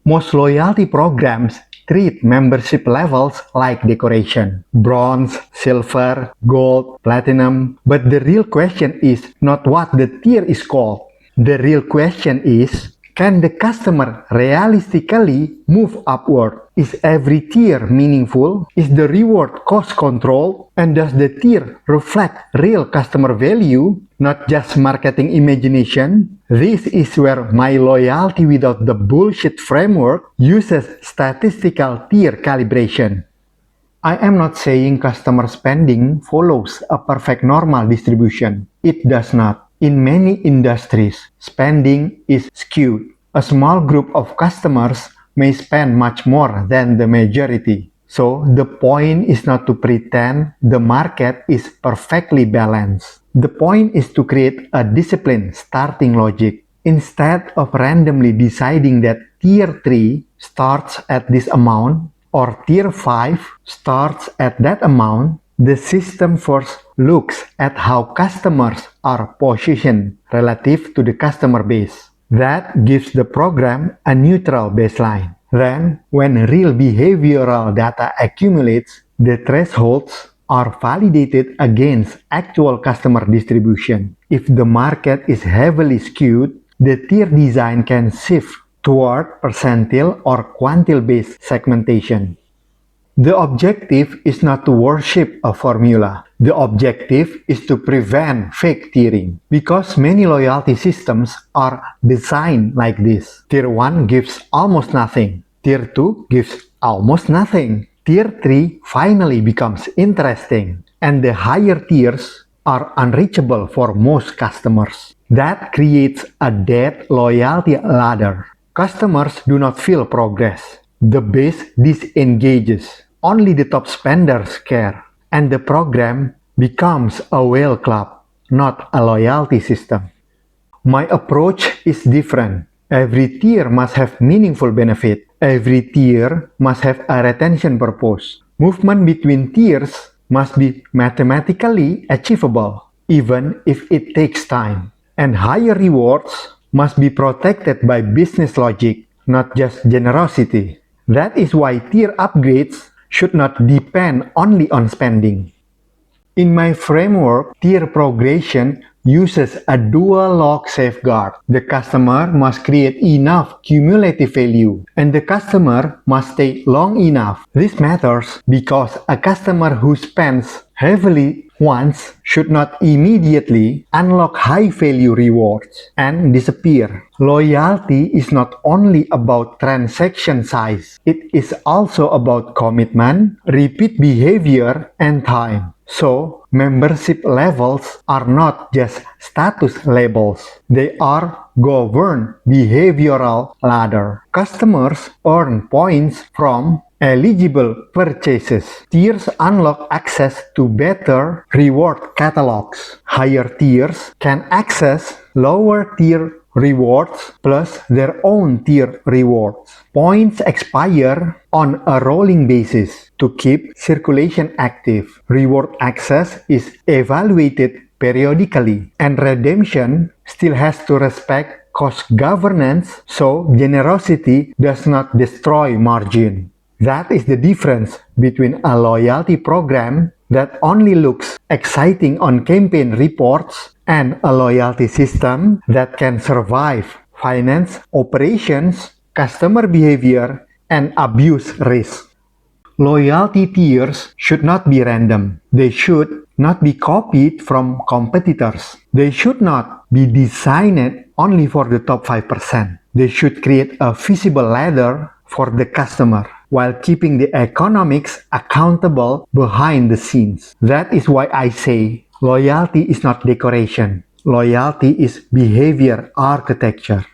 Most loyalty programs treat membership levels like decoration: bronze, silver, gold, platinum. But the real question is not what the tier is called. The real question is, can the customer realistically move upward? Is every tier meaningful? Is the reward cost controlled? And does the tier reflect real customer value, not just marketing imagination? This is where my loyalty without the bullshit framework uses statistical tier calibration. I am not saying customer spending follows a perfect normal distribution. It does not. In many industries, spending is skewed. A small group of customers may spend much more than the majority. So the point is not to pretend the market is perfectly balanced. The point is to create a disciplined starting logic. Instead of randomly deciding that Tier 3 starts at this amount or Tier 5 starts at that amount, the system first looks at how customers are positioned relative to the customer base. That gives the program a neutral baseline. Then, when real behavioral data accumulates, the thresholds are validated against actual customer distribution. If the market is heavily skewed, the tier design can shift toward percentile or quantile-based segmentation. The objective is not to worship a formula. The objective is to prevent fake tiering, because many loyalty systems are designed like this. Tier 1 gives almost nothing. Tier 2 gives almost nothing. Tier 3 finally becomes interesting, and the higher tiers are unreachable for most customers. That creates a dead loyalty ladder. Customers do not feel progress. The base disengages. Only the top spenders care. And the program becomes a whale club, not a loyalty system. My approach is different. Every tier must have meaningful benefit. Every tier must have a retention purpose. Movement between tiers must be mathematically achievable, even if it takes time. And higher rewards must be protected by business logic, not just generosity. That is why tier upgrades should not depend only on spending. In my framework, tier progression uses a dual log safeguard. The customer must create enough cumulative value, and the customer must stay long enough. This matters because a customer who spends heavily once should not immediately unlock high-value rewards and disappear. Loyalty is not only about transaction size. It is also about commitment, repeat behavior, and time. So, membership levels are not just status labels. They are governed behavioral ladder. Customers earn points from eligible purchases. Tiers unlock access to better reward catalogs. Higher tiers can access lower tier rewards plus their own tier rewards. Points expire on a rolling basis to keep circulation active. Reward access is evaluated periodically, and redemption still has to respect cost governance, so generosity does not destroy margin. That is the difference between a loyalty program that only looks exciting on campaign reports and a loyalty system that can survive finance, operations, customer behavior, and abuse risk. Loyalty tiers should not be random. They should not be copied from competitors. They should not be designed only for the top 5%. They should create a visible ladder for the customer, while keeping the economics accountable behind the scenes. That is why I say loyalty is not decoration. Loyalty is behavior architecture.